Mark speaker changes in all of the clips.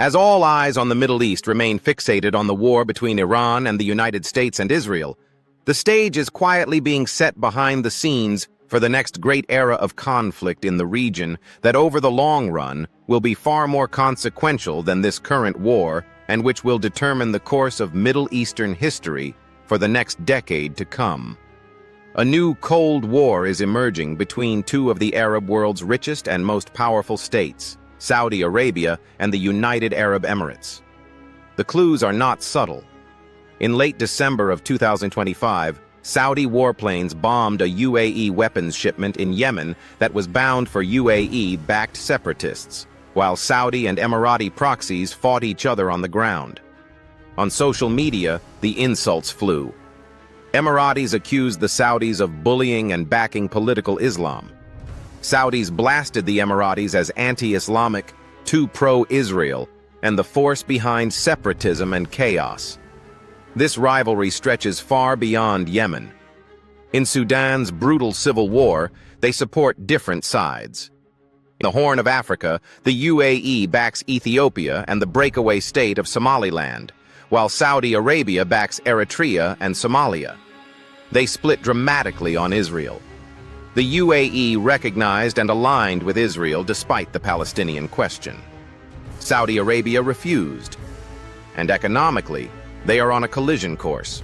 Speaker 1: As all eyes on the Middle East remain fixated on the war between Iran and the United States and Israel, the stage is quietly being set behind the scenes for the next great era of conflict in the region that over the long run will be far more consequential than this current war and which will determine the course of Middle Eastern history for the next decade to come. A new Cold War is emerging between two of the Arab world's richest and most powerful states, Saudi Arabia and the United Arab Emirates. The clues are not subtle. In late December of 2025, Saudi warplanes bombed a UAE weapons shipment in Yemen that was bound for UAE-backed separatists, while Saudi and Emirati proxies fought each other on the ground. On social media, the insults flew. Emiratis accused the Saudis of bullying and backing political Islam. Saudis blasted the Emiratis as anti-Islamic, too pro-Israel, and the force behind separatism and chaos. This rivalry stretches far beyond Yemen. In Sudan's brutal civil war, they support different sides. In the Horn of Africa, the UAE backs Ethiopia and the breakaway state of Somaliland, while Saudi Arabia backs Eritrea and Somalia. They split dramatically on Israel. The UAE recognized and aligned with Israel despite the Palestinian question. Saudi Arabia refused. And economically, they are on a collision course.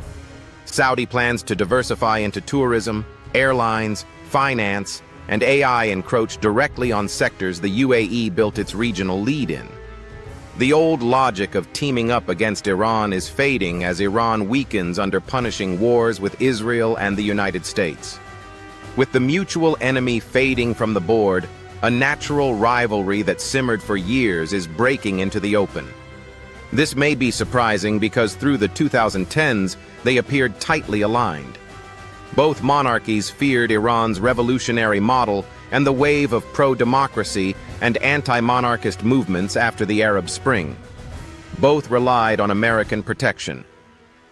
Speaker 1: Saudi plans to diversify into tourism, airlines, finance, and AI encroach directly on sectors the UAE built its regional lead in. The old logic of teaming up against Iran is fading as Iran weakens under punishing wars with Israel and the United States. With the mutual enemy fading from the board, a natural rivalry that simmered for years is breaking into the open. This may be surprising because through the 2010s, they appeared tightly aligned. Both monarchies feared Iran's revolutionary model and the wave of pro-democracy and anti-monarchist movements after the Arab Spring. Both relied on American protection.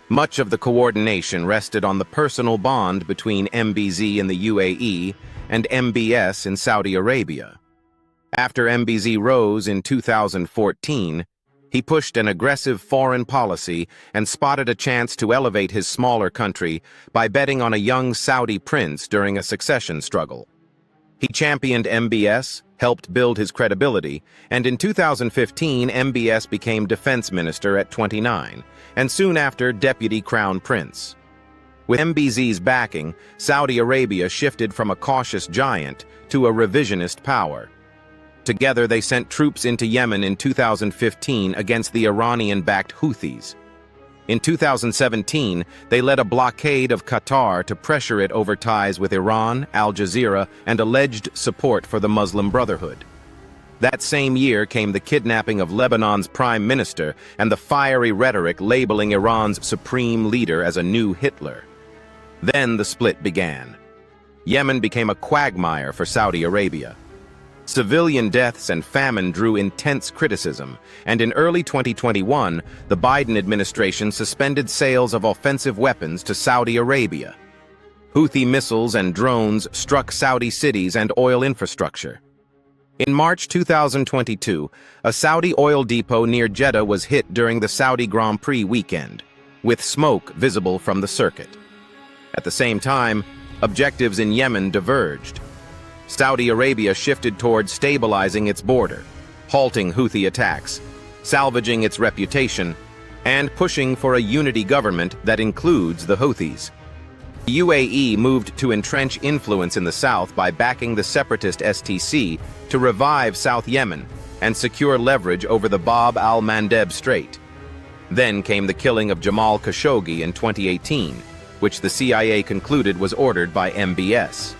Speaker 1: Much of the coordination rested on the personal bond between MBZ in the UAE and MBS in Saudi Arabia. After MBZ rose in 2014, he pushed an aggressive foreign policy and spotted a chance to elevate his smaller country by betting on a young Saudi prince during a succession struggle. He championed MBS, helped build his credibility, and in 2015 MBS became defense minister at 29, and soon after deputy crown prince. With MBZ's backing, Saudi Arabia shifted from a cautious giant to a revisionist power. Together they sent troops into Yemen in 2015 against the Iranian-backed Houthis. In 2017, they led a blockade of Qatar to pressure it over ties with Iran, Al Jazeera, and alleged support for the Muslim Brotherhood. That same year came the kidnapping of Lebanon's prime minister and the fiery rhetoric labeling Iran's supreme leader as a new Hitler. Then the split began. Yemen became a quagmire for Saudi Arabia. Civilian deaths and famine drew intense criticism, and in early 2021, the Biden administration suspended sales of offensive weapons to Saudi Arabia. Houthi missiles and drones struck Saudi cities and oil infrastructure. In March 2022, a Saudi oil depot near Jeddah was hit during the Saudi Grand Prix weekend, with smoke visible from the circuit. At the same time, objectives in Yemen diverged. Saudi Arabia shifted toward stabilizing its border, halting Houthi attacks, salvaging its reputation, and pushing for a unity government that includes the Houthis. The UAE moved to entrench influence in the south by backing the separatist STC to revive South Yemen and secure leverage over the Bab al Mandeb Strait. Then came the killing of Jamal Khashoggi in 2018, which the CIA concluded was ordered by MBS.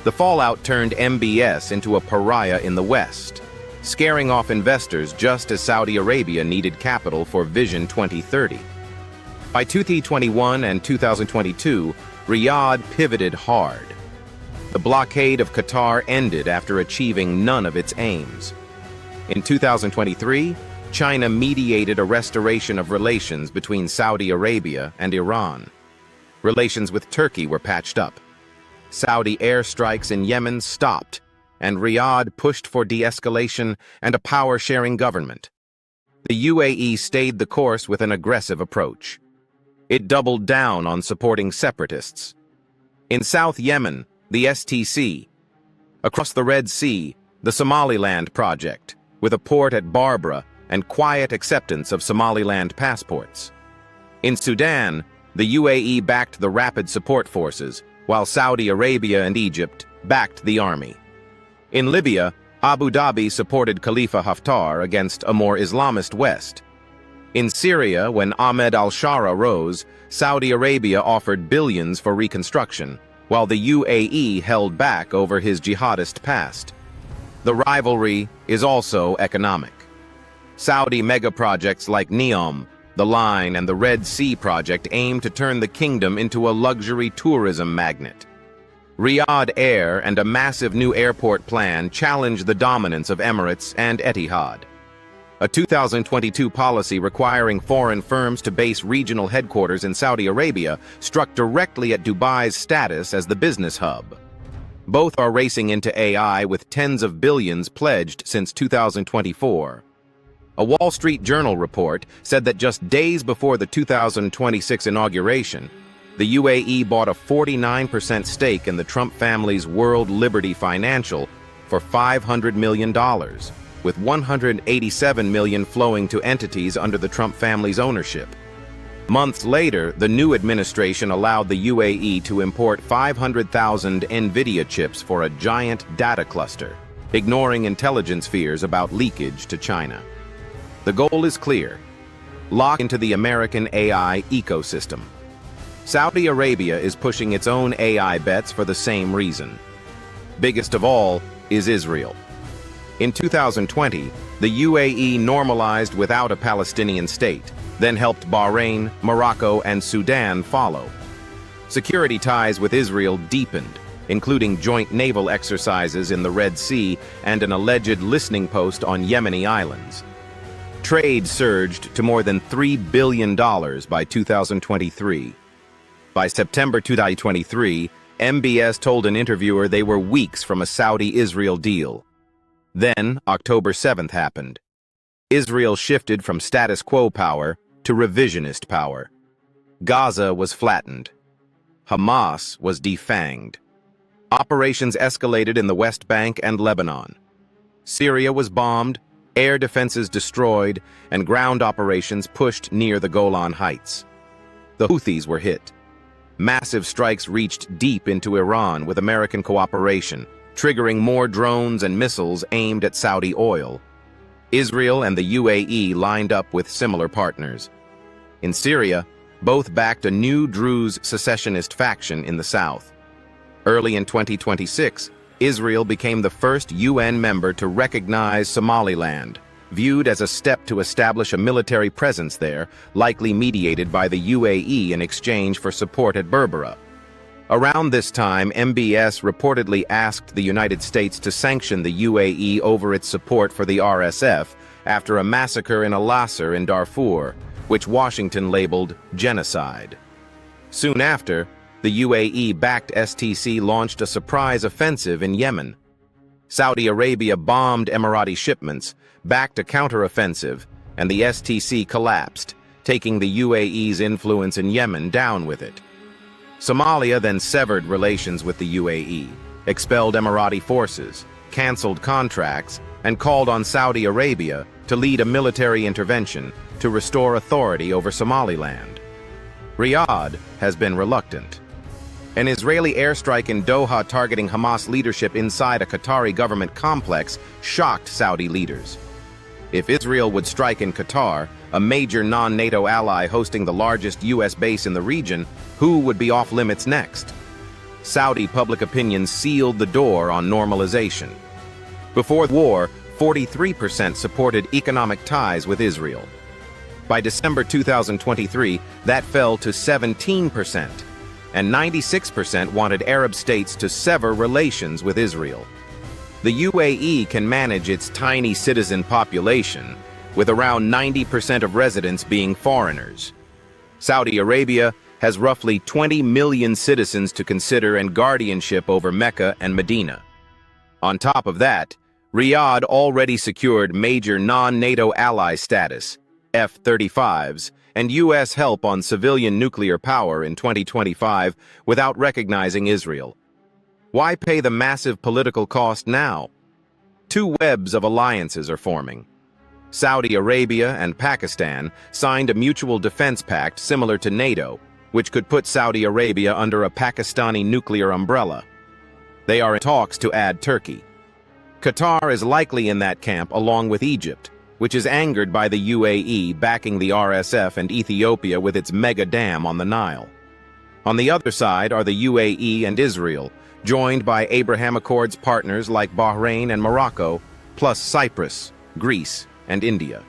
Speaker 1: The fallout turned MBS into a pariah in the West, scaring off investors just as Saudi Arabia needed capital for Vision 2030. By 2021 and 2022, Riyadh pivoted hard. The blockade of Qatar ended after achieving none of its aims. In 2023, China mediated a restoration of relations between Saudi Arabia and Iran. Relations with Turkey were patched up. Saudi airstrikes in Yemen stopped, and Riyadh pushed for de-escalation and a power-sharing government. The UAE stayed the course with an aggressive approach. It doubled down on supporting separatists. In South Yemen, the STC. Across the Red Sea, the Somaliland project, with a port at Barbara and quiet acceptance of Somaliland passports. In Sudan, the UAE backed the Rapid Support Forces, while Saudi Arabia and Egypt backed the army. In Libya, Abu Dhabi supported Khalifa Haftar against a more Islamist West. In Syria, when Ahmed al-Shara rose, Saudi Arabia offered billions for reconstruction, while the UAE held back over his jihadist past. The rivalry is also economic. Saudi megaprojects like Neom, the Line, and the Red Sea project aim to turn the kingdom into a luxury tourism magnet. Riyadh Air and a massive new airport plan challenge the dominance of Emirates and Etihad. A 2022 policy requiring foreign firms to base regional headquarters in Saudi Arabia struck directly at Dubai's status as the business hub. Both are racing into AI with tens of billions pledged since 2024. A Wall Street Journal report said that just days before the 2026 inauguration, the UAE bought a 49% stake in the Trump family's World Liberty Financial for $500 million, with $187 million flowing to entities under the Trump family's ownership. Months later, the new administration allowed the UAE to import 500,000 Nvidia chips for a giant data cluster, ignoring intelligence fears about leakage to China. The goal is clear: lock into the American AI ecosystem. Saudi Arabia is pushing its own AI bets for the same reason. Biggest of all is Israel. In 2020, the UAE normalized without a Palestinian state, then helped Bahrain, Morocco, and Sudan follow. Security ties with Israel deepened, including joint naval exercises in the Red Sea and an alleged listening post on Yemeni islands. Trade surged to more than $3 billion by 2023. By September 2023, MBS told an interviewer they were weeks from a Saudi-Israel deal. Then, October 7th happened. Israel shifted from status quo power to revisionist power. Gaza was flattened. Hamas was defanged. Operations escalated in the West Bank and Lebanon. Syria was bombed, air defenses destroyed, and ground operations pushed near the Golan Heights. The Houthis were hit. Massive strikes reached deep into Iran with American cooperation, triggering more drones and missiles aimed at Saudi oil. Israel and the UAE lined up with similar partners. In Syria, both backed a new Druze secessionist faction in the south. Early in 2026, Israel became the first UN member to recognize Somaliland, viewed as a step to establish a military presence there, likely mediated by the UAE in exchange for support at Berbera. Around this time, MBS reportedly asked the United States to sanction the UAE over its support for the RSF after a massacre in Al-Asr in Darfur, which Washington labeled genocide. Soon after, the UAE-backed STC launched a surprise offensive in Yemen. Saudi Arabia bombed Emirati shipments, backed a counteroffensive, and the STC collapsed, taking the UAE's influence in Yemen down with it. Somalia then severed relations with the UAE, expelled Emirati forces, canceled contracts, and called on Saudi Arabia to lead a military intervention to restore authority over Somaliland. Riyadh has been reluctant. An Israeli airstrike in Doha targeting Hamas leadership inside a Qatari government complex shocked Saudi leaders. If Israel would strike in Qatar, a major non-NATO ally hosting the largest U.S. base in the region, who would be off-limits next? Saudi public opinion sealed the door on normalization. Before the war, 43% supported economic ties with Israel. By December 2023, that fell to 17%, and 96% wanted Arab states to sever relations with Israel. The UAE can manage its tiny citizen population, with around 90% of residents being foreigners. Saudi Arabia has roughly 20 million citizens to consider and guardianship over Mecca and Medina. On top of that, Riyadh already secured major non-NATO ally status, F-35s, and U.S. help on civilian nuclear power in 2025 without recognizing Israel. Why pay the massive political cost now? Two webs of alliances are forming. Saudi Arabia and Pakistan signed a mutual defense pact similar to NATO, which could put Saudi Arabia under a Pakistani nuclear umbrella. They are in talks to add Turkey. Qatar is likely in that camp along with Egypt, which is angered by the UAE backing the RSF and Ethiopia with its mega dam on the Nile. On the other side are the UAE and Israel, joined by Abraham Accords partners like Bahrain and Morocco, plus Cyprus, Greece, and India.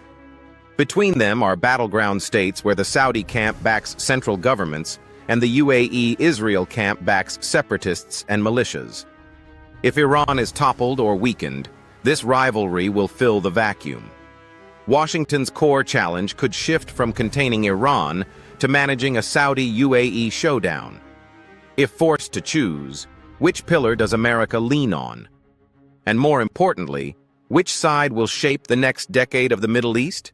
Speaker 1: Between them are battleground states where the Saudi camp backs central governments and the UAE-Israel camp backs separatists and militias. If Iran is toppled or weakened, this rivalry will fill the vacuum. Washington's core challenge could shift from containing Iran to managing a Saudi-UAE showdown. If forced to choose, which pillar does America lean on? And more importantly, which side will shape the next decade of the Middle East?